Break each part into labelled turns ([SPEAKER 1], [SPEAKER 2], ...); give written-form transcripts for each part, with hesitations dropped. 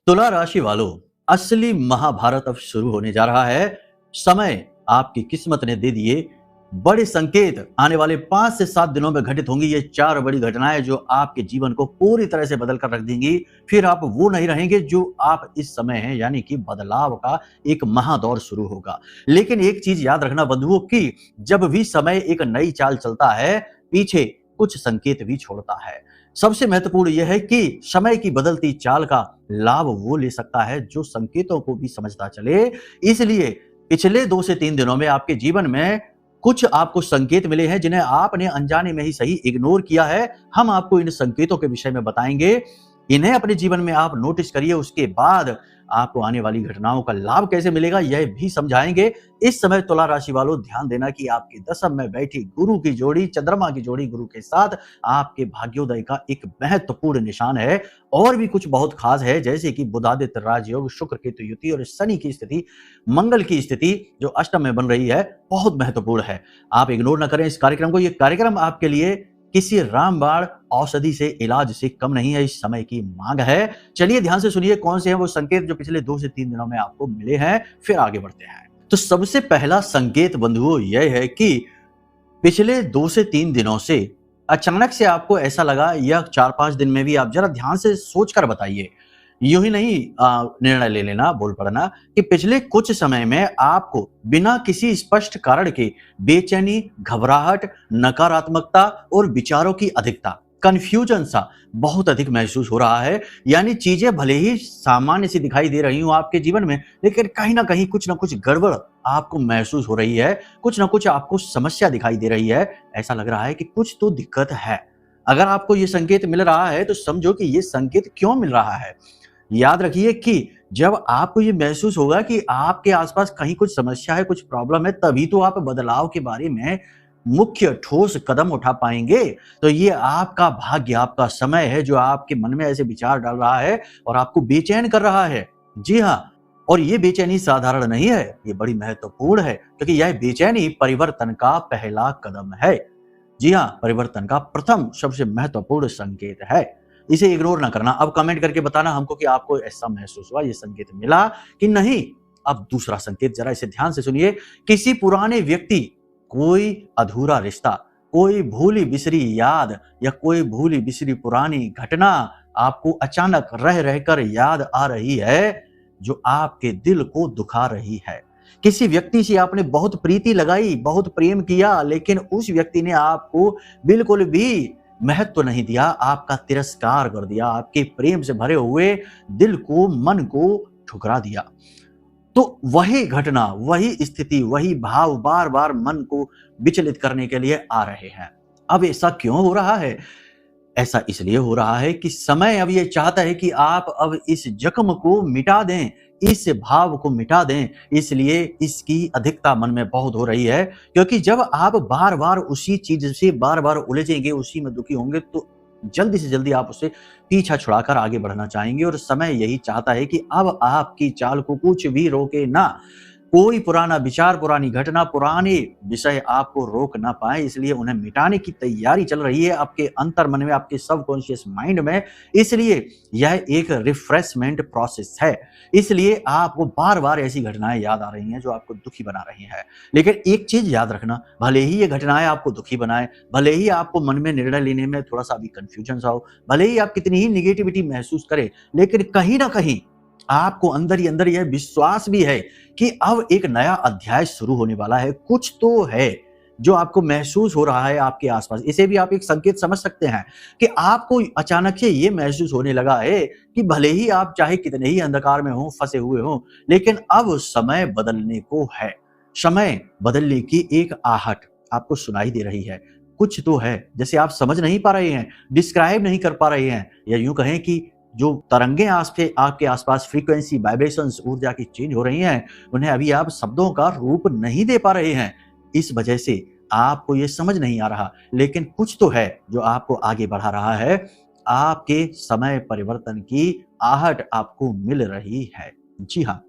[SPEAKER 1] तुला राशि वालों, असली महाभारत अब शुरू होने जा रहा है। समय आपकी किस्मत ने दे दिए बड़े संकेत आने वाले 5 से 7 दिनों में घटित होंगी। ये 4 बड़ी घटनाएं जो आपके जीवन को पूरी तरह से बदल कर रख देंगी। फिर आप वो नहीं रहेंगे जो आप इस समय हैं, यानी कि बदलाव का एक महादौर शुरू होगा। लेकिन एक चीज याद रखना बंधुओं की जब भी समय एक नई चाल चलता है, पीछे कुछ संकेत भी छोड़ता है। सबसे महत्वपूर्ण यह है कि समय की बदलती चाल का लाभ वो ले सकता है जो संकेतों को भी समझता चले। इसलिए पिछले 2 से 3 दिनों में आपके जीवन में कुछ आपको संकेत मिले हैं जिन्हें आपने अनजाने में ही सही इग्नोर किया है। हम आपको इन संकेतों के विषय में बताएंगे। इन्हें अपने जीवन में आप नोटिस करिए, उसके बाद आपको आने वाली घटनाओं का लाभ कैसे मिलेगा यह भी समझाएंगे। इस समय तुला राशि वालों ध्यान देना कि आपके दशम में बैठी गुरु की जोड़ी, चंद्रमा की जोड़ी गुरु के साथ आपके भाग्योदय का एक महत्वपूर्ण निशान है। और भी कुछ बहुत खास है, जैसे कि बुधादित्य राजयोग, शुक्र केतु युति और शनि की स्थिति, मंगल की स्थिति जो अष्टम में बन रही है, बहुत महत्वपूर्ण है। आप इग्नोर न करें इस कार्यक्रम को। यह कार्यक्रम आपके लिए किसी रामबाण औषधि से इलाज से कम नहीं है, इस समय की मांग है। चलिए ध्यान से सुनिए कौन से हैं वो संकेत जो पिछले 2 से 3 दिनों में आपको मिले हैं, फिर आगे बढ़ते हैं। तो सबसे पहला संकेत बंधुओं यह है कि पिछले 2 से 3 दिनों से अचानक से आपको ऐसा लगा, या 4-5 दिन में भी, आप जरा ध्यान से सोचकर बताइए, यूं ही नहीं निर्णय ले लेना, बोल पड़ना, कि पिछले कुछ समय में आपको बिना किसी स्पष्ट कारण के बेचैनी, घबराहट, नकारात्मकता और विचारों की अधिकता, कंफ्यूजन सा बहुत अधिक महसूस हो रहा है। यानी चीजें भले ही सामान्य सी दिखाई दे रही हूं आपके जीवन में, लेकिन कहीं ना कहीं कुछ ना कुछ गड़बड़ आपको महसूस हो रही है, कुछ ना कुछ आपको समस्या दिखाई दे रही है। ऐसा लग रहा है कि कुछ तो दिक्कत है। अगर आपको ये संकेत मिल रहा है तो समझो कि ये संकेत क्यों मिल रहा है। याद रखिए कि जब आपको ये महसूस होगा कि आपके आसपास कहीं कुछ समस्या है, कुछ प्रॉब्लम है, तभी तो आप बदलाव के बारे में मुख्य ठोस कदम उठा पाएंगे। तो ये आपका भाग्य, आपका समय है जो आपके मन में ऐसे विचार डाल रहा है और आपको बेचैन कर रहा है। जी हाँ, और ये बेचैनी साधारण नहीं है, ये बड़ी महत्वपूर्ण है, क्योंकि यह बेचैनी परिवर्तन का पहला कदम है। जी हाँ, परिवर्तन का प्रथम सबसे महत्वपूर्ण संकेत है। इसे इग्नोर ना करना। अब कमेंट करके बताना हमको कि आपको ऐसा महसूस हुआ, ये संकेत मिला कि नहीं। अब दूसरा संकेत, जरा इसे ध्यान से सुनिए। किसी पुराने व्यक्ति, कोई अधूरा रिश्ता, कोई भूली बिसरी याद या कोई भूली बिसरी पुरानी घटना आपको अचानक रह रहकर याद आ रही है, जो आपके दिल को दुखा रही है। किसी व्यक्ति से आपने बहुत प्रीति लगाई, बहुत प्रेम किया, लेकिन उस व्यक्ति ने आपको बिल्कुल भी महत्व नहीं दिया, आपका तिरस्कार कर दिया, आपके प्रेम से भरे हुए दिल को, मन को ठुकरा दिया। तो वही घटना, वही स्थिति, वही भाव बार बार मन को विचलित करने के लिए आ रहे हैं। अब ऐसा क्यों हो रहा है? ऐसा इसलिए हो रहा है कि समय अब ये चाहता है कि आप अब इस जख्म को मिटा दें, इस भाव को मिटा दें। इसलिए इसकी अधिकता मन में बहुत हो रही है, क्योंकि जब आप बार बार उसी चीज से बार बार उलझेंगे, उसी में दुखी होंगे, तो जल्दी से जल्दी आप उससे पीछा छुड़ाकर आगे बढ़ना चाहेंगे। और समय यही चाहता है कि अब आपकी चाल को कुछ भी रोके ना। कोई पुराना विचार, पुरानी घटना, पुराने विषय आपको रोक ना पाए, इसलिए उन्हें मिटाने की तैयारी चल रही है आपके अंतर मन में, आपके सबकॉन्शियस माइंड में। इसलिए यह एक रिफ्रेशमेंट प्रोसेस है। इसलिए आपको बार बार ऐसी घटनाएं याद आ रही हैं जो आपको दुखी बना रही हैं। लेकिन एक चीज याद रखना, भले ही ये घटनाएं आपको दुखी बनाए, भले ही आपको मन में निर्णय लेने में थोड़ा सा भी कंफ्यूजन सा हो, भले ही आप कितनी ही निगेटिविटी महसूस करें, लेकिन कहीं ना कहीं आपको अंदर ही अंदर यह विश्वास भी है कि अब एक नया अध्याय शुरू होने वाला है। कुछ तो है जो आपको महसूस हो रहा है आपके आसपास। इसे भी आप एक संकेत समझ सकते हैं कि आपको अचानक से ये महसूस होने लगा है कि भले ही आप चाहे कितने ही अंधकार में हो, फंसे हुए हो, लेकिन अब समय बदलने को है। समय बदलने की एक आहट आपको सुनाई दे रही है। कुछ तो है, जैसे आप समझ नहीं पा रहे हैं, डिस्क्राइब नहीं कर पा रहे हैं, या यूं कहें कि जो तरंगे आपके आसपास, फ्रीक्वेंसी, वाइब्रेशंस, ऊर्जा की चेंज हो रही हैं, उन्हें अभी आप शब्दों का रूप नहीं दे पा रहे हैं। इस वजह से आपको ये समझ नहीं आ रहा, लेकिन कुछ तो है जो आपको आगे बढ़ा रहा है। आपके समय परिवर्तन की आहट आपको मिल रही है। जी हाँ,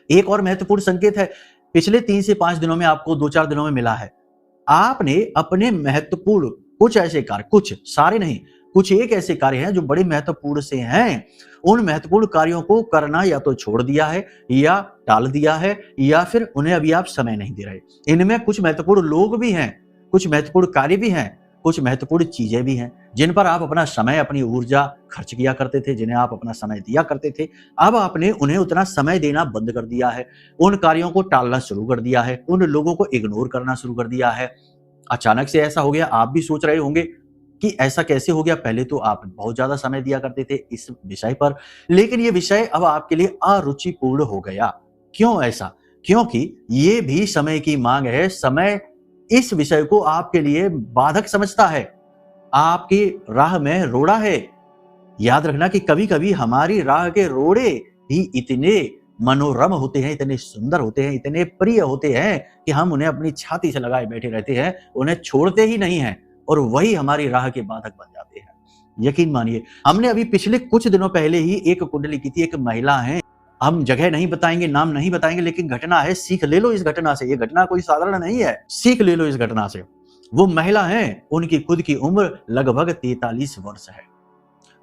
[SPEAKER 1] एक और महत्वपूर्ण संकेत है, पिछले 3 से 5 दिनों में आपको 2-4 दिनों में मिला है। आपने अपने महत्वपूर्ण कुछ ऐसे कार्य, कुछ, सारे नहीं, कुछ एक ऐसे कार्य हैं जो बड़े महत्वपूर्ण से हैं। उन महत्वपूर्ण कार्यों को करना या तो छोड़ दिया है या टाल दिया है या फिर उन्हें अभी आप समय नहीं दे रहे। इनमें कुछ महत्वपूर्ण लोग भी हैं, कुछ महत्वपूर्ण कार्य भी हैं, कुछ महत्वपूर्ण चीजें भी हैं जिन पर आप अपना समय, अपनी ऊर्जा खर्च किया करते थे, जिन्हें आप अपना समय दिया करते थे। अब आपने उन्हें उतना समय देना बंद कर दिया है, उन कार्यों को टालना शुरू कर दिया है, उन लोगों को इग्नोर करना शुरू कर दिया है। अचानक से ऐसा हो गया, आप भी सोच रहे होंगे कि ऐसा कैसे हो गया। पहले तो आप बहुत ज्यादा समय दिया करते थे इस विषय पर, लेकिन ये विषय अब आपके लिए अरुचिपूर्ण हो गया। क्यों ऐसा? क्योंकि ये भी समय की मांग है। समय इस विषय को आपके लिए बाधक समझता है, आपकी राह में रोड़ा है। याद रखना कि कभी कभी हमारी राह के रोड़े ही इतने मनोरम होते हैं, इतने सुंदर होते हैं, इतने प्रिय होते हैं कि हम उन्हें अपनी छाती से लगाए बैठे रहते हैं, उन्हें छोड़ते ही नहीं हैं और वही हमारी राह के बाधक बन जाते हैं। यकीन मानिए, हमने अभी पिछले कुछ दिनों पहले ही एक कुंडली की थी। एक महिला है, हम जगह नहीं बताएंगे, नाम नहीं बताएंगे, लेकिन घटना है, सीख ले लो इस घटना से। ये घटना कोई साधारण नहीं है, सीख ले लो इस घटना से। वो महिला है, उनकी खुद की उम्र लगभग 43 वर्ष है।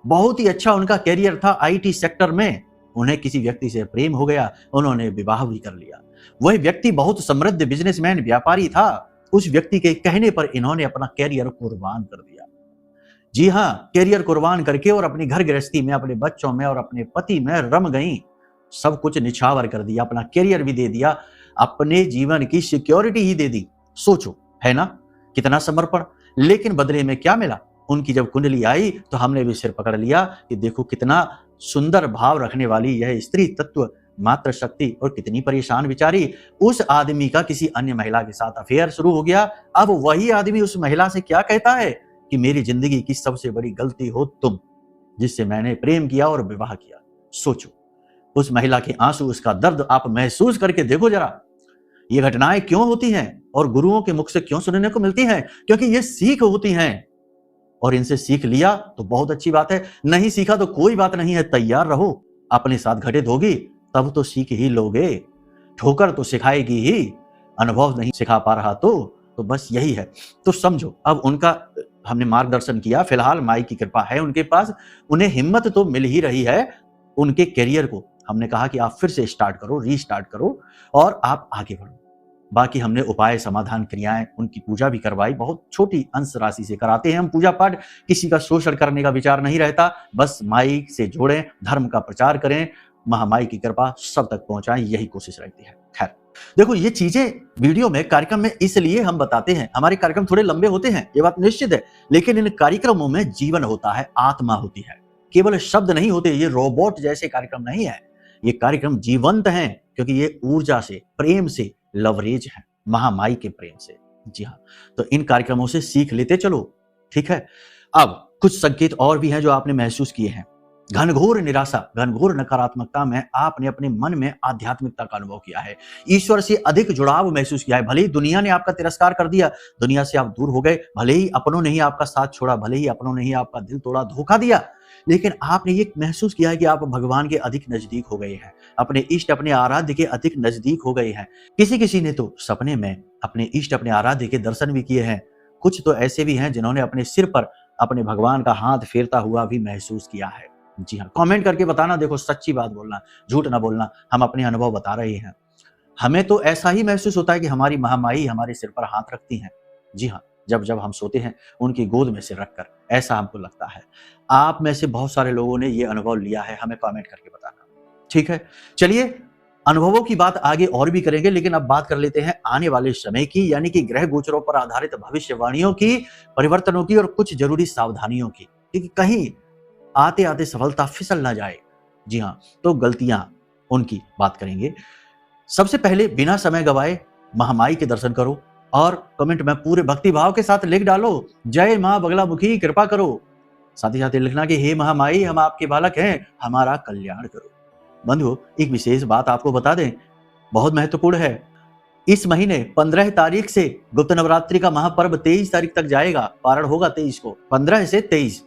[SPEAKER 1] बहुत ही अच्छा उनका कैरियर था आईटी सेक्टर में। उन्हें किसी व्यक्ति से प्रेम हो गया, उन्होंने विवाह भी कर लिया। वह व्यक्ति बहुत समृद्ध बिजनेसमैन, व्यापारी था। उस व्यक्ति के कहने पर इन्होंने अपना कैरियर कुर्बान कर दिया। जी हाँ, कैरियर कुर्बान करके और अपनी घर गृहस्थी में, अपने बच्चों में और अपने पति में रम गई। सब कुछ निछावर कर दिया, अपना कैरियर भी दे दिया, अपने जीवन की सिक्योरिटी ही दे दी। सोचो, है ना, कितना समर्पण। लेकिन बदले में क्या मिला? उनकी जब कुंडली आई तो हमने भी सिर पकड़ लिया कि देखो कितना सुंदर भाव रखने वाली यह स्त्री तत्व, मात्र शक्ति, और कितनी परेशान बेचारी। उस आदमी का किसी अन्य महिला के साथ अफेयर शुरू हो गया। अब वही आदमी उस महिला से क्या कहता है कि मेरी जिंदगी की सबसे बड़ी गलती हो तुम, जिससे मैंने प्रेम किया और विवाह किया। सोचो, उस महिला के आंसू, उसका दर्द आप महसूस करके देखो जरा। ये घटनाएं क्यों होती हैं और गुरुओं के मुख से क्यों सुनने को मिलती हैं? क्योंकि ये सीख होती हैं और इनसे सीख लिया तो बहुत अच्छी बात है, नहीं सीखा तो कोई बात नहीं है। तैयार रहो, अपने साथ घटित होगी तब तो सीख ही लोगे। ठोकर तो सिखाएगी ही, अनुभव नहीं सिखा पा रहा तो बस यही है। तो समझो, अब उनका हमने मार्गदर्शन किया। फिलहाल माई की कृपा है उनके पास, उन्हें हिम्मत तो मिल ही रही है। उनके करियर को हमने कहा कि आप फिर से स्टार्ट करो, रीस्टार्ट करो और आप आगे बढ़ो। बाकी हमने उपाय, समाधान, क्रियाएं, उनकी पूजा भी करवाई। बहुत छोटी अंश राशि से कराते हैं हम पूजा पाठ, किसी का शोषण करने का विचार नहीं रहता। बस माई से जोड़ें, धर्म का प्रचार करें, महामाई की कृपा सब तक पहुंचाएं, यही कोशिश रहती है। खैर, देखो ये चीजें वीडियो में, कार्यक्रम में इसलिए हम बताते हैं। हमारे कार्यक्रम थोड़े लंबे होते हैं, ये बात निश्चित है, लेकिन इन कार्यक्रमों में जीवन होता है, आत्मा होती है। केवल शब्द नहीं होते, ये रोबोट जैसे कार्यक्रम नहीं है। ये कार्यक्रम जीवंत हैं क्योंकि ये ऊर्जा से, प्रेम से लवरेज है, महामाई के प्रेम से। जी हाँ, तो इन कार्यक्रमों से सीख लेते चलो, ठीक है। अब कुछ संकेत और भी हैं जो आपने महसूस किए हैं। घनघोर निराशा, घनघोर नकारात्मकता में आपने अपने मन में आध्यात्मिकता का अनुभव किया है, ईश्वर से अधिक जुड़ाव महसूस किया है। भले ही दुनिया ने आपका तिरस्कार कर दिया, दुनिया से आप दूर हो गए, भले ही अपनों ने ही आपका साथ छोड़ा, भले ही अपनों ने ही आपका दिल तोड़ा, धोखा दिया, लेकिन आपने ये महसूस किया है कि आप भगवान के अधिक नजदीक हो गए हैं, अपने इष्ट, अपने आराध्य के अधिक नजदीक हो गए हैं। किसी किसी ने तो सपने में अपने इष्ट, अपने आराध्य के दर्शन भी किए हैं। कुछ तो ऐसे भी हैं जिन्होंने अपने सिर पर अपने भगवान का हाथ फेरता हुआ भी महसूस किया है। जी हाँ, कमेंट करके बताना। देखो, सच्ची बात बोलना, झूठ ना बोलना, हम अपने अनुभव बता रहे हैं। हमें तो ऐसा ही महसूस होता है कि हमारी महामाई हमारे सिर पर हाथ रखती हैं। जी हाँ, जब जब हम सोते हैं उनकी गोद में सिर रखकर, ऐसा हमको लगता है। आप में से बहुत सारे लोगों ने ये अनुभव लिया है, हमें कमेंट करके बताना, ठीक है। चलिए, अनुभवों की बात आगे और भी करेंगे, लेकिन अब बात कर लेते हैं आने वाले समय की, यानी कि ग्रह गोचरों पर आधारित भविष्यवाणियों की, परिवर्तनों की और कुछ जरूरी सावधानियों की, क्योंकि कहीं आते आते सफलता फिसल ना जाए। जी हाँ, तो गलतियां, उनकी बात करेंगे। सबसे पहले बिना समय गवाए महामाई के दर्शन करो और कमेंट में पूरे भक्ति भाव के साथ लिख डालो, जय मां बगलामुखी कृपा करो। साथ ही साथ लिखना कि हे महामाई, हम आपके बालक हैं, हमारा कल्याण करो। बंधुओं, एक विशेष बात आपको बता दें, बहुत महत्वपूर्ण है। इस महीने 15 तारीख से गुप्त नवरात्रि का महापर्व 23 तारीख तक जाएगा। पारण होगा 23 को, 15 से 23।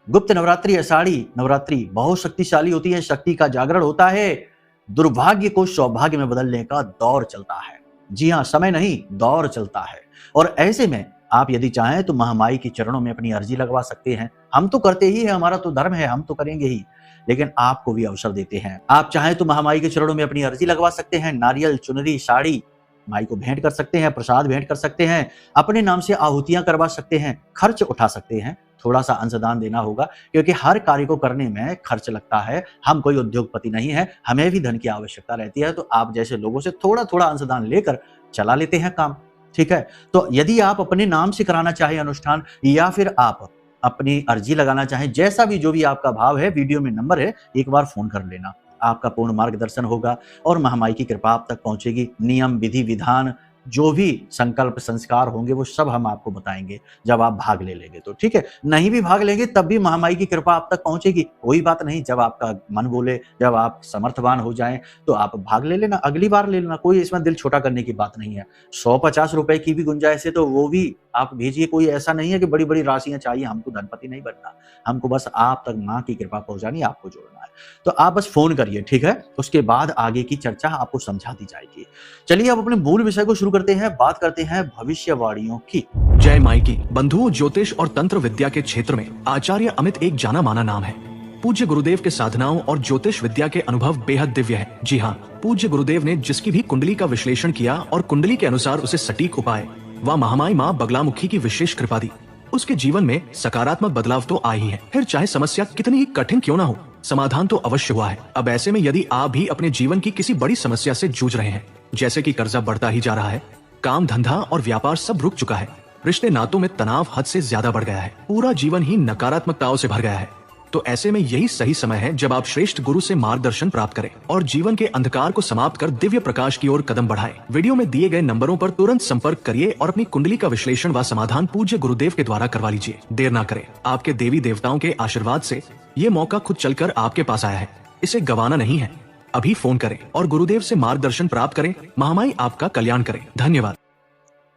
[SPEAKER 1] गुप्त नवरात्रि, आषाढ़ी नवरात्रि बहुत शक्तिशाली होती है, शक्ति का जागरण होता है। दुर्भाग्य को सौभाग्य में बदलने का दौर चलता है। जी हाँ, समय नहीं, दौर चलता है। और ऐसे में आप यदि चाहें तो महामाई के चरणों में अपनी अर्जी लगवा सकते हैं। हम तो करते ही हैं, हमारा तो धर्म है, हम तो करेंगे ही, लेकिन आपको भी अवसर देते हैं। आप चाहें तो महामाई के चरणों में अपनी अर्जी लगवा सकते हैं। नारियल, चुनरी, साड़ी माई को भेंट कर सकते हैं, प्रसाद भेंट कर सकते हैं, अपने नाम से आहुतियां करवा सकते हैं, खर्च उठा सकते हैं। थोड़ा सा अंशदान देना होगा, क्योंकि हर कार्य को करने में खर्च लगता है। हम कोई उद्योगपति नहीं है, हमें भी धन की आवश्यकता रहती है, तो आप जैसे लोगों से थोड़ा थोड़ा अंशदान लेकर चला लेते हैं काम। ठीक है, तो यदि आप अपने नाम से कराना चाहें अनुष्ठान, या फिर आप अपनी अर्जी लगाना चाहें, जैसा भी जो भी आपका भाव है, वीडियो में नंबर है, एक बार फोन कर लेना। आपका पूर्ण मार्गदर्शन होगा और महामाई की कृपा आप तक पहुंचेगी। नियम, विधि, विधान, जो भी संकल्प संस्कार होंगे वो सब हम आपको बताएंगे जब आप भाग ले लेंगे तो। ठीक है, नहीं भी भाग लेंगे तब भी महामाई की कृपा आप तक पहुंचेगी, कोई बात नहीं। जब आपका मन बोले, जब आप समर्थवान हो जाएं तो आप भाग ले लेना, अगली बार ले लेना, कोई इसमें दिल छोटा करने की बात नहीं है। 150 रुपए की भी गुंजाइश है तो वो भी आप भेजिए, कोई ऐसा नहीं है कि बड़ी बड़ी राशियां चाहिए। हमको धनपति नहीं बनना, हमको बस आप तक माँ की कृपा पहुंचानी, आपको जोड़ना है। तो आप बस फोन करिए, ठीक है, उसके बाद आगे की चर्चा आपको समझा दी जाएगी। चलिए अब अपने मूल विषय को शुरू करते हैं, बात करते हैं भविष्यवाणियों की।
[SPEAKER 2] जय माई की। बंधुओं, ज्योतिष और तंत्र विद्या के क्षेत्र में आचार्य अमित एक जाना माना नाम है। पूज्य गुरुदेव के साधनाओं और ज्योतिष विद्या के अनुभव बेहद दिव्य है। जी हाँ, पूज्य गुरुदेव ने जिसकी भी कुंडली का विश्लेषण किया और कुंडली के अनुसार उसे सटीक उपाय व महामाई माँ बगलामुखी की विशेष कृपा दी, उसके जीवन में सकारात्मक बदलाव तो आए ही है। फिर चाहे समस्या कितनी ही कठिन क्यों ना हो, समाधान तो अवश्य हुआ है। अब ऐसे में यदि आप भी अपने जीवन की किसी बड़ी समस्या से जूझ रहे हैं, जैसे कि कर्जा बढ़ता ही जा रहा है, काम धंधा और व्यापार सब रुक चुका है, रिश्ते नातों में तनाव हद से ज्यादा बढ़ गया है, पूरा जीवन ही नकारात्मकताओं से भर गया है, तो ऐसे में यही सही समय है जब आप श्रेष्ठ गुरु से मार्गदर्शन प्राप्त करें और जीवन के अंधकार को समाप्त कर दिव्य प्रकाश की ओर कदम बढ़ाएं। वीडियो में दिए गए नंबरों पर तुरंत संपर्क करिए और अपनी कुंडली का विश्लेषण व समाधान पूज्य गुरुदेव के द्वारा करवा लीजिए। देर ना करें, आपके देवी देवताओं के आशीर्वाद से ये मौका खुद चलकर आपके पास आया है, इसे गंवाना नहीं है। अभी फोन करें और गुरुदेव से मार्गदर्शन प्राप्त करें। महामाई आपका कल्याण करें। धन्यवाद।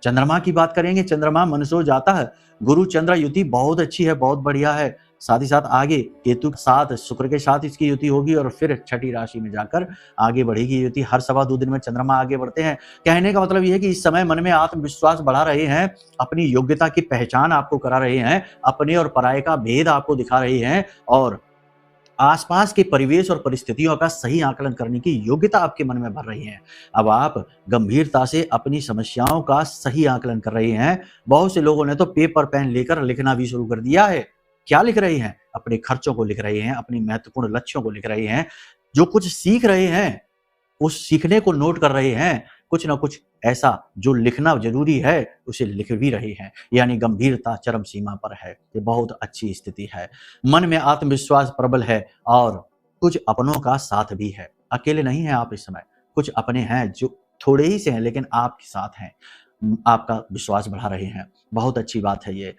[SPEAKER 1] चंद्रमा की बात करेंगे। चंद्रमा मनसो जाता है, गुरु चंद्र युति बहुत अच्छी है, बहुत बढ़िया है। साथ ही साथ आगे केतु के साथ, शुक्र के साथ इसकी युति होगी और फिर छठी राशि में जाकर आगे बढ़ेगी युति। हर 2.25 दिन में चंद्रमा आगे बढ़ते हैं। कहने का मतलब यह है कि इस समय मन में आत्मविश्वास बढ़ा रहे हैं, अपनी योग्यता की पहचान आपको करा रहे हैं, अपने और पराये का भेद आपको दिखा रहे हैं और आसपास के परिवेश और परिस्थितियों का सही आकलन करने की योग्यता आपके मन में भर रही है। अब आप गंभीरता से अपनी समस्याओं का सही आकलन कर रहे हैं। बहुत से लोगों ने तो पेपर पेन लेकर लिखना भी शुरू कर दिया है। क्या लिख रहे हैं? अपने खर्चों को लिख रहे हैं, अपनी महत्वपूर्ण लक्ष्यों को लिख रहे हैं, जो कुछ सीख रहे हैं उस सीखने को नोट कर रहे हैं, कुछ ना कुछ ऐसा जो लिखना जरूरी है उसे लिख भी रहे हैं। यानी गंभीरता चरम सीमा पर है। ये बहुत अच्छी स्थिति है। मन में आत्मविश्वास प्रबल है और कुछ अपनों का साथ भी है। अकेले नहीं हैं आप इस समय, कुछ अपने हैं जो थोड़े ही से हैं लेकिन आपके साथ हैं, आपका विश्वास बढ़ा रहे हैं। बहुत अच्छी बात है ये।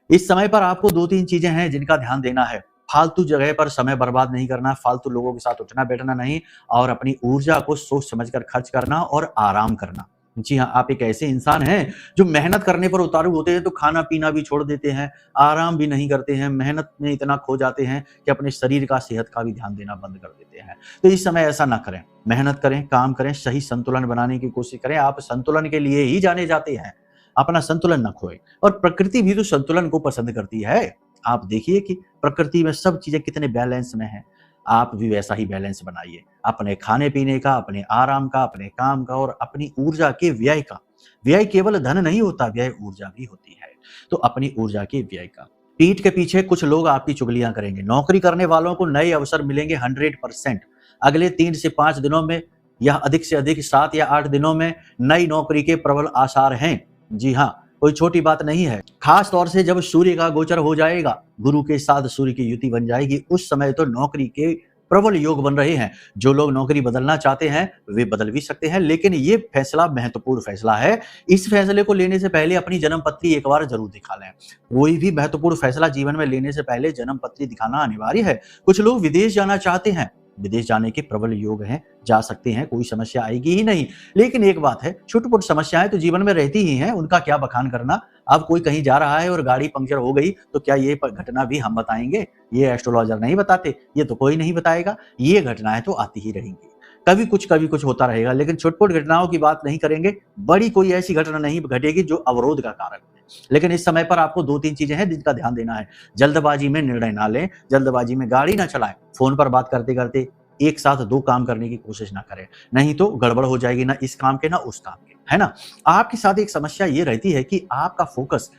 [SPEAKER 1] इस समय पर आपको 2-3 चीजें हैं जिनका ध्यान देना है। फालतू जगह पर समय बर्बाद नहीं करना, फालतू लोगों के साथ उठना बैठना नहीं और अपनी ऊर्जा को सोच समझकर खर्च करना और आराम करना। जी हाँ, आप एक ऐसे इंसान हैं जो मेहनत करने पर उतारू होते हैं तो खाना पीना भी छोड़ देते हैं, आराम भी नहीं करते हैं, मेहनत में इतना खो जाते हैं कि अपने शरीर का, सेहत का भी ध्यान देना बंद कर देते हैं। तो इस समय ऐसा ना करें, मेहनत करें, काम करें, सही संतुलन बनाने की कोशिश करें। आप संतुलन के लिए ही जाने जाते हैं, अपना संतुलन न खोए। और प्रकृति भी तो संतुलन को पसंद करती है। आप देखिए कि प्रकृति में सब चीजें कितने बैलेंस में हैं। आप भी वैसा ही बैलेंस बनाइए, अपने खाने पीने का, अपने आराम का, अपने काम का और अपनी ऊर्जा के व्यय का। व्यय केवल धन नहीं होता, व्यय ऊर्जा भी होती है। तो अपनी ऊर्जा के व्यय का। पीठ के पीछे कुछ लोग आपकी चुगलियां करेंगे। नौकरी करने वालों को नए अवसर मिलेंगे 100%। अगले 3 से 5 दिनों में या अधिक से अधिक 7 या 8 दिनों में नई नौकरी के प्रबल आसार हैं। जी हाँ, कोई छोटी बात नहीं है। खास तौर से जब सूर्य का गोचर हो जाएगा, गुरु के साथ सूर्य की युति बन जाएगी, उस समय तो नौकरी के प्रबल योग बन रहे हैं। जो लोग नौकरी बदलना चाहते हैं वे बदल भी सकते हैं, लेकिन ये फैसला महत्वपूर्ण फैसला है। इस फैसले को लेने से पहले अपनी जन्म पत्री एक बार जरूर दिखा लें। कोई भी महत्वपूर्ण फैसला जीवन में लेने से पहले जन्म पत्री दिखाना अनिवार्य है। कुछ लोग विदेश जाना चाहते हैं, विदेश जाने के प्रबल योग हैं, जा सकते हैं, कोई समस्या आएगी ही नहीं। लेकिन एक बात है, छोटी-मोटी समस्याएं तो जीवन में रहती ही हैं, उनका क्या बखान करना। अब कोई कहीं जा रहा है और गाड़ी पंक्चर हो गई तो क्या ये घटना भी हम बताएंगे? ये एस्ट्रोलॉजर नहीं बताते, ये तो कोई नहीं बताएगा। ये घटनाएं तो आती ही रहेंगी, कभी कुछ होता रहेगा। लेकिन छोटी-मोटी घटनाओं की बात नहीं करेंगे। बड़ी कोई ऐसी घटना नहीं घटेगी जो अवरोध का कारक है। लेकिन इस समय पर आपको 2-3 चीजें हैं जिनका ध्यान देना है। जल्दबाजी में निर्णय ना लें, जल्दबाजी में गाड़ी ना चलाएं, फोन पर बात करते-करते एक साथ 2 काम करने की कोशिश ना करें, नहीं तो गड़बड़ हो जाएगी, ना इस काम के ना उस काम के, है ना? आपके साथ एक समस्या ये रहती है कि आपका फोकस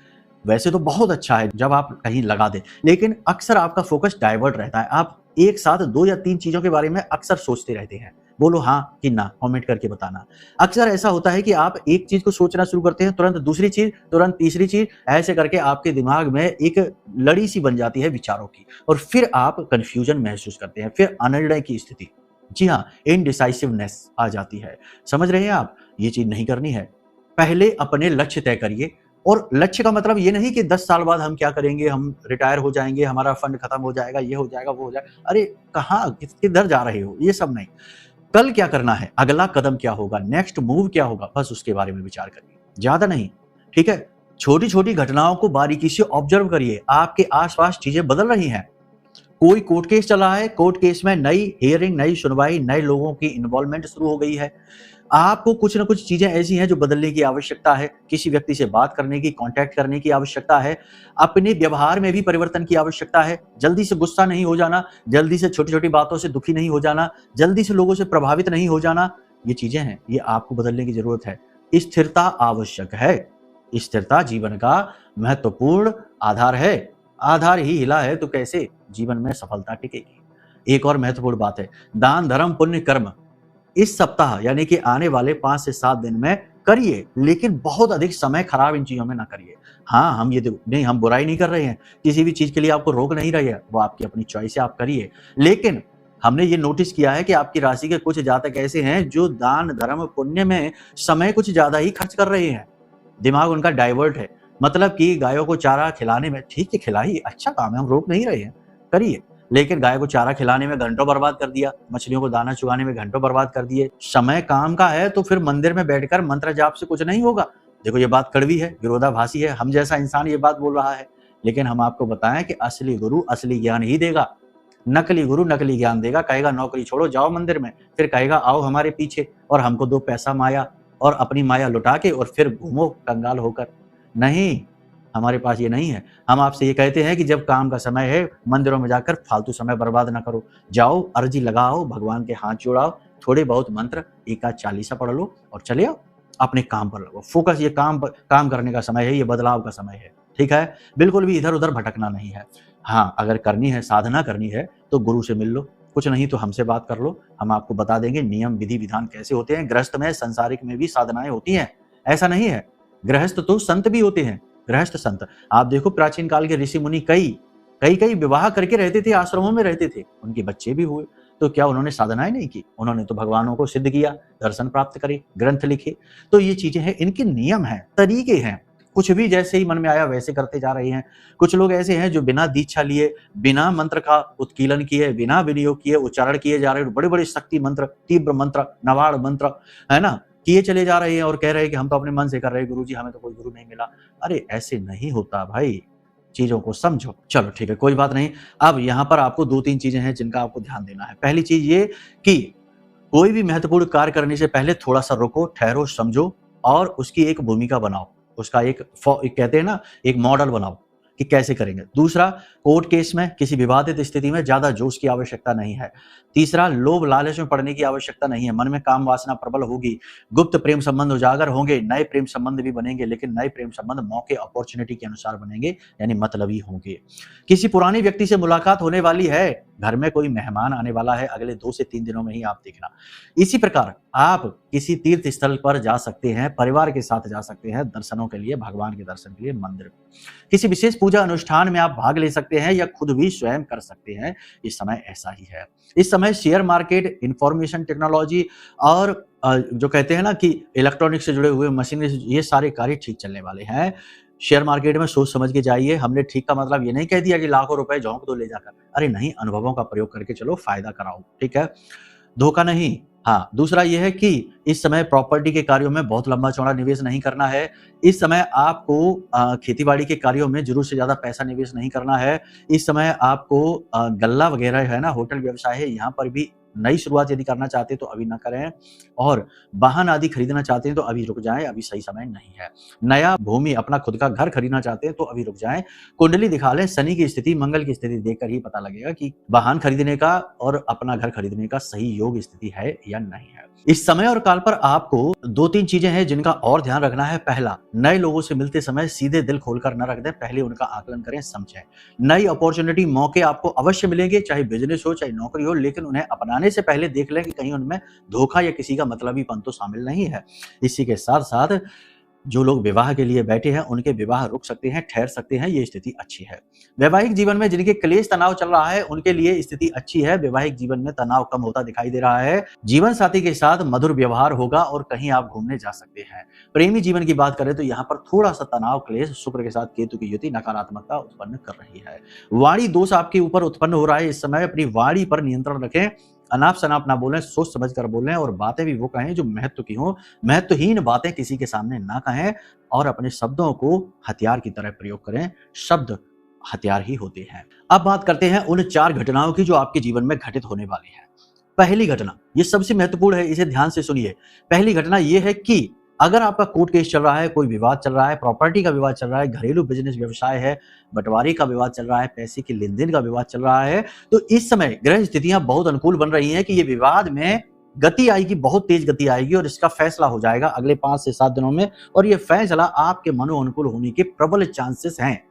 [SPEAKER 1] वैसे तो बहुत अच्छा है जब आप कहीं लगा दें, लेकिन अक्सर आपका फोकस डाइवर्ट रहता है। आप एक साथ 2 या 3 चीज़ों के बारे में अक्सर सोचते रहते हैं। बोलो हाँ कि ना, कमेंट करके बताना। अक्सर ऐसा होता है कि आप एक चीज़ को सोचना शुरू करते हैं, तुरंत दूसरी चीज़, तुरंत तीसरी चीज़, ऐसे करके आपके दिमाग में एक लड़ी सी बन जाती है विचारों की और फिर आप कन्फ्यूजन महसूस करते हैं, फिर अनिर्णय की स्थिति। जी हाँ, इनडिसाइसिवनेस आ जाती है। समझ रहे हैं आप? ये चीज़ नहीं करनी है। पहले अपने लक्ष्य तय करिए और लक्ष्य का मतलब ये नहीं कि 10 साल बाद हम क्या करेंगे, हम रिटायर हो जाएँगे, हमारा फंड खत्म हो जाएगा, ये हो जाएगा, वो हो जाएगा। अरे कहाँ, किधर जा रहे हो? ये सब नहीं। कल क्या करना है? अगला कदम क्या होगा? नेक्स्ट मूव क्या होगा? बस उसके बारे में विचार करिए, ज़्यादा नहीं, ठीक है? छोटी-छोटी घटनाओं को बारीकी से ऑब्जर्व करिए। आपके आस-पास चीज़ें बदल रही हैं। कोई कोर्ट केस चला है, कोर्ट केस में नई हियरिंग, नई सुनवाई, नए लोगों की इन्वॉल्वमेंट शुरू हो गई है। आपको कुछ न कुछ चीज़ें ऐसी हैं जो बदलने की आवश्यकता है, किसी व्यक्ति से बात करने की, कॉन्टैक्ट करने की आवश्यकता है, अपने व्यवहार में भी परिवर्तन की आवश्यकता है, जल्दी से गुस्सा नहीं हो जाना, जल्दी से छोटी-छोटी बातों से दुखी नहीं हो जाना, जल्दी से लोगों से प्रभावित नहीं हो जाना, ये चीज़ें हैं, ये आपको बदलने की ज़रूरत है। स्थिरता आवश्यक है, स्थिरता जीवन का महत्वपूर्ण आधार है। आधार ही हिला है तो कैसे जीवन में सफलता टिकेगी? एक और महत्वपूर्ण बात है, दान, धर्म, पुण्य, कर्म इस सप्ताह यानी कि आने वाले 5 से 7 दिन में करिए, लेकिन बहुत अधिक समय खराब इन चीज़ों में ना करिए। हाँ, हम ये नहीं, हम बुराई नहीं कर रहे हैं, किसी भी चीज़ के लिए आपको रोक नहीं रहे हैं, वो आपकी अपनी चॉइस है, आप करिए। लेकिन हमने ये नोटिस किया है कि आपकी राशि के कुछ जातक ऐसे हैं जो दान, धर्म, पुण्य में समय कुछ ज़्यादा ही खर्च कर रहे हैं। दिमाग उनका डाइवर्ट है। मतलब कि गायों को चारा खिलाने में, ठीक है खिलाइए, अच्छा काम है, हम रोक नहीं रहे हैं, करिए। लेकिन गाय को चारा खिलाने में घंटों बर्बाद कर दिया, मछलियों को दाना चुगाने में घंटों बर्बाद कर दिए। समय काम का है तो फिर मंदिर में बैठकर मंत्र जाप से कुछ नहीं होगा। देखो ये बात कड़वी है, विरोधाभासी है, हम जैसा इंसान ये बात बोल रहा है, लेकिन हम आपको बताएं कि असली गुरु असली ज्ञान ही देगा। नकली गुरु नकली ज्ञान देगा, कहेगा नौकरी छोड़ो जाओ मंदिर में, फिर कहेगा आओ हमारे पीछे और हमको दो पैसा माया और अपनी माया लुटा के और फिर घूमो कंगाल होकर। नहीं, हमारे पास ये नहीं है। हम आपसे ये कहते हैं कि जब काम का समय है, मंदिरों में जाकर फालतू समय बर्बाद ना करो। जाओ, अर्जी लगाओ, भगवान के हाथ जोड़ाओ, थोड़े बहुत मंत्र, एक आध चालीसा पढ़ लो और चले आओ, अपने काम पर लगो। फोकस ये काम करने का समय है, ये बदलाव का समय है, ठीक है? बिल्कुल भी इधर-उधर भटकना नहीं है। हाँ, अगर करनी है, साधना करनी है, तो गुरु से मिल लो, कुछ नहीं तो हमसे बात कर लो, हम आपको बता देंगे नियम, विधि, विधान कैसे होते हैं। गृहस्थ में, सांसारिक में भी साधनाएँ होती हैं, ऐसा नहीं है। गृहस्थ तो संत भी होते हैं, गृहस्थ संत। आप देखो प्राचीन काल के ऋषि मुनि कई विवाह करके रहते थे, आश्रमों में रहते थे, उनके बच्चे भी हुए। तो क्या उन्होंने साधनाएं नहीं की? उन्होंने तो भगवानों को सिद्ध किया, दर्शन प्राप्त करे, ग्रंथ लिखे। तो ये चीजें हैं, इनके नियम हैं, तरीके हैं। कुछ भी जैसे ही मन में आया वैसे करते जा रहे हैं। कुछ लोग ऐसे हैं जो बिना दीक्षा लिए, बिना मंत्र का उत्कीलन किए, बिना विनियोग किए उच्चारण किए जा रहे हैं। बड़े-बड़े शक्ति मंत्र, तीव्र मंत्र, नवाड़ मंत्र, है ना? किए चले जा रहे हैं और कह रहे हैं कि हम तो अपने मन से कर रहे हैं गुरुजी, हमें तो कोई गुरु नहीं मिला। अरे ऐसे नहीं होता भाई, चीजों को समझो। चलो ठीक है, कोई बात नहीं। अब यहाँ पर आपको 2-3 चीजें हैं जिनका आपको ध्यान देना है। पहली चीज ये कि कोई भी महत्वपूर्ण कार्य करने से पहले थोड़ा-सा रुको, ठहरो, समझो और उसकी एक भूमिका बनाओ। उसका एक कहते हैं ना, एक मॉडल बनाओ कि कैसे करेंगे। दूसरा, कोर्ट केस में, किसी विवादित स्थिति में ज़्यादा जोश की आवश्यकता नहीं है। तीसरा, लोभ लालच में पड़ने की आवश्यकता नहीं है। मन में काम वासना प्रबल होगी, गुप्त प्रेम संबंध उजागर होंगे, नए प्रेम संबंध भी बनेंगे, लेकिन नए प्रेम संबंध मौके, अपॉर्चुनिटी के अनुसार बनेंगे, यानी मतलबी होंगे। किसी पुराने व्यक्ति से मुलाकात होने वाली है, घर में कोई मेहमान आने वाला है, अगले 2 से 3 दिनों में ही आप देखना। इसी प्रकार आप किसी तीर्थ स्थल पर जा सकते हैं, परिवार के साथ जा सकते हैं दर्शनों के लिए, भगवान के दर्शन के लिए मंदिर। किसी विशेष पूजा अनुष्ठान में आप भाग ले सकते हैं या खुद भी स्वयं कर सकते हैं। इस समय ऐसा ही है। इस समय शेयर मार्केट, इंफॉर्मेशन टेक्नोलॉजी और जो कहते हैं ना कि इलेक्ट्रॉनिक से जुड़े हुए मशीनरी, ये सारे कार्य ठीक चलने वाले हैं। शेयर मार्केट में सोच समझ के जाइए। हमने ठीक का मतलब ये नहीं कह दिया कि लाखों रुपए झोंक दो ले जाकर। अरे नहीं, अनुभवों का प्रयोग करके चलो, फायदा कराओ, ठीक है? धोखा नहीं। हाँ, दूसरा ये है कि इस समय प्रॉपर्टी के कार्यों में बहुत लंबा चौड़ा निवेश नहीं करना है। इस समय आपको खेती-बाड़ी के कार्यों में ज़रूरत से ज़्यादा पैसा निवेश नहीं करना है। इस समय आपको गल्ला वगैरह है ना, होटल व्यवसाय है, यहाँ पर भी नई शुरुआत यदि करना चाहते हैं तो अभी ना करें, और वाहन आदि खरीदना चाहते हैं तो अभी रुक जाएं, अभी सही समय नहीं है। नया भूमि अपना खुद का घर खरीदना चाहते हैं तो अभी रुक जाएं। कुंडली दिखा लें, शनि की स्थिति, मंगल की स्थिति देखकर ही पता लगेगा कि वाहन खरीदने का और अपना घर खरीदने का सही योग स्थिति है या नहीं है। इस समय और काल पर आपको 2-3 चीजें हैं जिनका और ध्यान रखना है। पहला, नए लोगों से मिलते समय सीधे दिल खोलकर न रख दें, पहले उनका आकलन करें, समझें। नई अपॉर्चुनिटी, मौके आपको अवश्य मिलेंगे, चाहे बिजनेस हो चाहे नौकरी हो, लेकिन उन्हें अपनाने से पहले देख लें कि कहीं उनमें धोखा या किसी का मतलबीपन तो शामिल नहीं है। इसी के साथ साथ जो लोग विवाह के लिए बैठे हैं उनके विवाह रुक सकते हैं, ठहर सकते हैं, ये स्थिति अच्छी है। वैवाहिक जीवन में जिनके क्लेश तनाव चल रहा है उनके लिए स्थिति अच्छी है, वैवाहिक जीवन में तनाव कम होता दिखाई दे रहा है। जीवन साथी के साथ मधुर व्यवहार होगा और कहीं आप घूमने जा सकते हैं। प्रेमी जीवन की बात करें तो यहाँ पर थोड़ा सा तनाव, क्लेश, शुक्र के साथ केतु की युति नकारात्मकता उत्पन्न कर रही है। वाणी दोष आपके ऊपर उत्पन्न हो रहा है, इस समय अपनी वाणी पर नियंत्रण रखें, अनाप शनाप ना बोलें, सोच समझ कर बोलें, और बातें भी वो कहें जो महत्व की हों। महत्वहीन बातें किसी के सामने ना कहें और अपने शब्दों को हथियार की तरह प्रयोग करें। शब्द हथियार ही होते हैं। अब बात करते हैं उन 4 घटनाओं की जो आपके जीवन में घटित होने वाली है। पहली घटना, ये सबसे महत्वपूर्ण है, इसे ध्यान से सुनिए। पहली घटना ये है कि अगर आपका कोर्ट केस चल रहा है, कोई विवाद चल रहा है, प्रॉपर्टी का विवाद चल रहा है, घरेलू बिजनेस व्यवसाय है, बंटवारे का विवाद चल रहा है, पैसे के लेन देन का विवाद चल रहा है, तो इस समय ग्रह स्थितियां बहुत अनुकूल बन रही हैं कि ये विवाद में गति आएगी, बहुत तेज गति आएगी और इसका फैसला हो जाएगा अगले 5 से 7 दिनों में, और ये फैसला आपके मनो अनुकूल होने के प्रबल चांसेस हैं।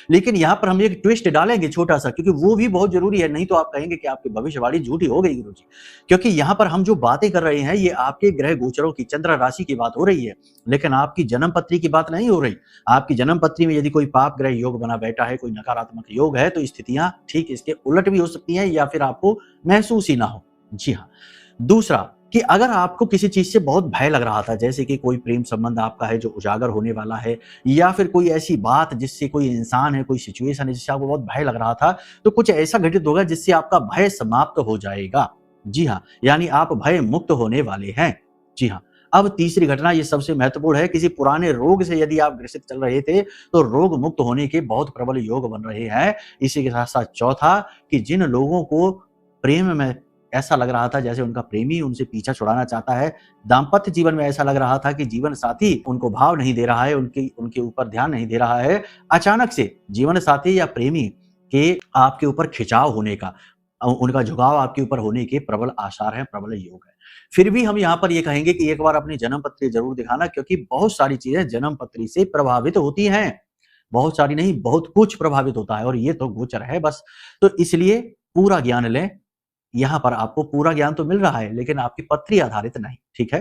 [SPEAKER 1] लेकिन यहाँ पर हम एक ट्विस्ट डालेंगे छोटा सा, क्योंकि वो भी बहुत जरूरी है, नहीं तो आप कहेंगे कि आपकी भविष्यवाणी झूठी हो गई गुरुजी। क्योंकि यहाँ पर हम जो बातें कर रहे हैं ये आपके ग्रह गोचरों की, चंद्र राशि की बात हो रही है, लेकिन आपकी जन्म पत्री की बात नहीं हो रही। आपकी जन्म पत्री में यदि कोई पाप ग्रह योग बना बैठा है, कोई नकारात्मक योग है, तो स्थितियां ठीक इसके उलट भी हो सकती हैं या फिर आपको महसूस ही ना हो। जी हाँ। दूसरा, कि अगर आपको किसी चीज से बहुत भय लग रहा था, जैसे कि कोई प्रेम संबंध आपका है जो उजागर होने वाला है, या फिर कोई ऐसी बात जिससे, कोई इंसान है, कोई सिचुएशन है जिससे आपको बहुत भय लग रहा था, तो कुछ ऐसा घटित होगा जिससे आपका भय समाप्त हो जाएगा। जी हाँ, यानी आप भय मुक्त होने वाले हैं। जी हाँ। अब तीसरी घटना, ये सबसे महत्वपूर्ण है, किसी पुराने रोग से यदि आप ग्रसित चल रहे थे तो रोग मुक्त होने के बहुत प्रबल योग बन रहे हैं। इसी के साथ साथ चौथा, कि जिन लोगों को प्रेम में ऐसा लग रहा था जैसे उनका प्रेमी उनसे पीछा छुड़ाना चाहता है, दाम्पत्य जीवन में ऐसा लग रहा था कि जीवन साथी उनको भाव नहीं दे रहा है, उनके ऊपर ध्यान नहीं दे रहा है, अचानक से जीवन साथी या प्रेमी के आपके ऊपर खिंचाव होने का, उनका झुकाव आपके ऊपर होने के प्रबल आसार हैं, प्रबल योग है। फिर भी हम यहाँ पर ये कहेंगे कि एक बार अपनी जन्म पत्री जरूर दिखाना, क्योंकि बहुत सारी चीजें जन्म पत्री से प्रभावित होती हैं। बहुत सारी नहीं, बहुत कुछ प्रभावित होता है, और ये तो गोचर है बस। तो इसलिए पूरा ज्ञान लें। यहाँ पर आपको पूरा ज्ञान तो मिल रहा है, लेकिन आपकी पत्री आधारित नहीं। ठीक है।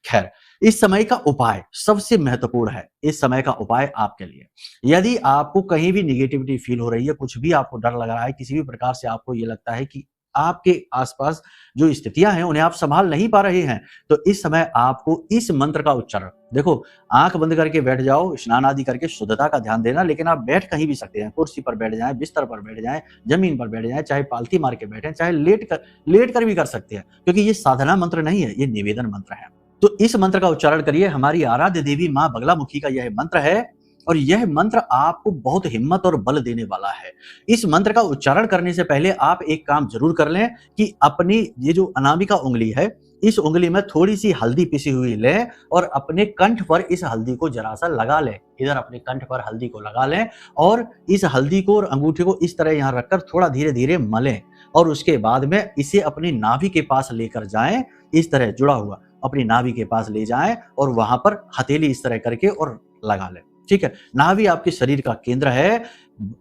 [SPEAKER 1] खैर, इस समय का उपाय सबसे महत्वपूर्ण है। इस समय का उपाय आपके लिए, यदि आपको कहीं भी निगेटिविटी फील हो रही है, कुछ भी आपको डर लग रहा है, किसी भी प्रकार से आपको ये लगता है कि आपके आसपास जो स्थितियां हैं उन्हें आप संभाल नहीं पा रहे हैं, तो इस समय आपको इस मंत्र का उच्चारण, देखो, आंख बंद करके बैठ जाओ, स्नान आदि करके शुद्धता का ध्यान देना, लेकिन आप बैठ कहीं भी सकते हैं, कुर्सी पर बैठ जाएं, बिस्तर पर बैठ जाएं, जमीन पर बैठ जाएं, चाहे पालथी मार के बैठें, चाहे लेट कर भी कर सकते हैं, क्योंकि ये साधना मंत्र नहीं है, ये निवेदन मंत्र है। तो इस मंत्र का उच्चारण करिए। हमारी आराध्य देवी मां बगलामुखी का यह मंत्र है, और यह मंत्र आपको बहुत हिम्मत और बल देने वाला है। इस मंत्र का उच्चारण करने से पहले आप एक काम जरूर कर लें कि अपनी ये जो अनामिका उंगली है, इस उंगली में थोड़ी सी हल्दी पिसी हुई लें और अपने कंठ पर इस हल्दी को जरा सा लगा लें। इधर अपने कंठ पर हल्दी को लगा लें और इस हल्दी को और अंगूठे को इस तरह यहाँ रखकर थोड़ा धीरे धीरे मलें, और उसके बाद में इसे अपनी नाभि के पास लेकर जाएं, इस तरह जुड़ा हुआ अपनी नाभि के पास ले जाएं और वहां पर हथेली इस तरह करके और लगा लें। ठीक है। नाभि आपके शरीर का केंद्र है,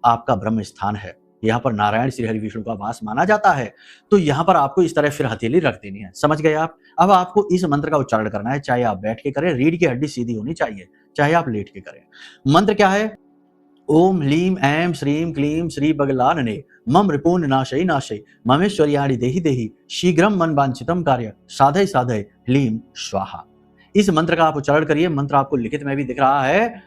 [SPEAKER 1] आपका ब्रह्म स्थान है, यहाँ पर नारायण श्री हरि विष्णु का वास माना जाता है। तो यहाँ पर आपको इस तरह फिर हथेली रख देनी है। समझ गए आप? अब आपको इस मंत्र का उच्चारण करना है, चाहे आप बैठ के करें, रीढ़ की हड्डी सीधी होनी चाहिए, चाहे आप लेट के करें। मंत्र क्या है? ओम ह्लीम ऐं श्रीं क्लीं श्री बगलानने मम रिपुन नाशय नाशय ममेश्वर्याणि देहि देहि शीघ्रम मन वांछितम कार्य साधय साधय ह्लीं स्वाहा। इस मंत्र का आप उच्चारण करिए। मंत्र आपको लिखित में भी दिख रहा है,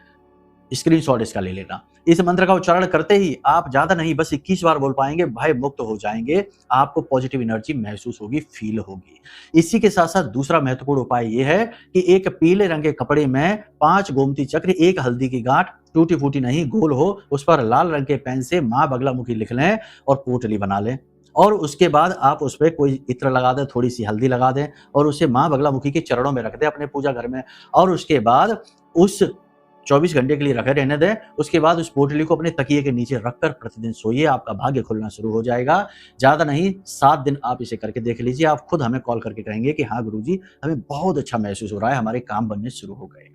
[SPEAKER 1] स्क्रीनशॉट इसका ले लेना। इस मंत्र का उच्चारण करते ही आप ज्यादा नहीं, बस 21 बार बोल पाएंगे, भय मुक्त हो जाएंगे, आपको पॉजिटिव एनर्जी महसूस होगी, फील होगी। इसी के साथ साथ दूसरा महत्वपूर्ण उपाय यह है कि एक पीले रंग के कपड़े में 5 गोमती चक्र, 1 हल्दी की गांठ, टूटी फूटी नहीं, गोल हो, उस पर लाल रंग के पेन से मां बगलामुखी लिख लें और पोटली बना लें और उसके बाद आप उस पे कोई इत्र लगा दें, थोड़ी सी हल्दी लगा दें और उसे माँ बगलामुखी के चरणों में रख दें अपने पूजा घर में, और उसके बाद उस 24 घंटे के लिए रखे रहने दें। उसके बाद उस पोटली को अपने तकिए के नीचे रखकर प्रतिदिन सोइए, आपका भाग्य खुलना शुरू हो जाएगा। ज़्यादा नहीं, 7 दिन आप इसे करके देख लीजिए, आप खुद हमें कॉल करके कहेंगे कि हाँ गुरुजी, हमें बहुत अच्छा महसूस हो रहा है, हमारे काम बनने शुरू हो गए।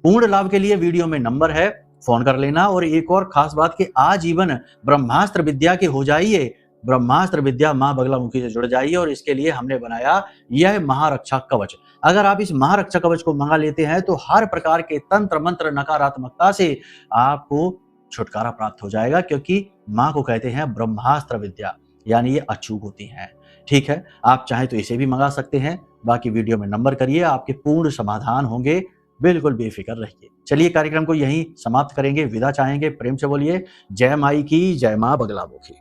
[SPEAKER 1] पूर्ण लाभ के लिए वीडियो में नंबर है, फोन कर लेना। और एक और खास बात कि आजीवन ब्रह्मास्त्र विद्या के हो जाइए, ब्रह्मास्त्र विद्या माँ बगलामुखी से जुड़ जाइए। और इसके लिए हमने बनाया यह महारक्षा कवच। अगर आप इस महारक्षा कवच को मंगा लेते हैं तो हर प्रकार के तंत्र मंत्र नकारात्मकता से आपको छुटकारा प्राप्त हो जाएगा, क्योंकि माँ को कहते हैं ब्रह्मास्त्र विद्या, यानी ये अचूक होती हैं। ठीक है, आप चाहें तो इसे भी मंगा सकते हैं। बाकी वीडियो में नंबर करिए, आपके पूर्ण समाधान होंगे, बिल्कुल बेफिक्र रहिए। चलिए कार्यक्रम को यहीं समाप्त करेंगे, विदा चाहेंगे, प्रेम से बोलिए जय माई की, जय माँ बगलामुखी।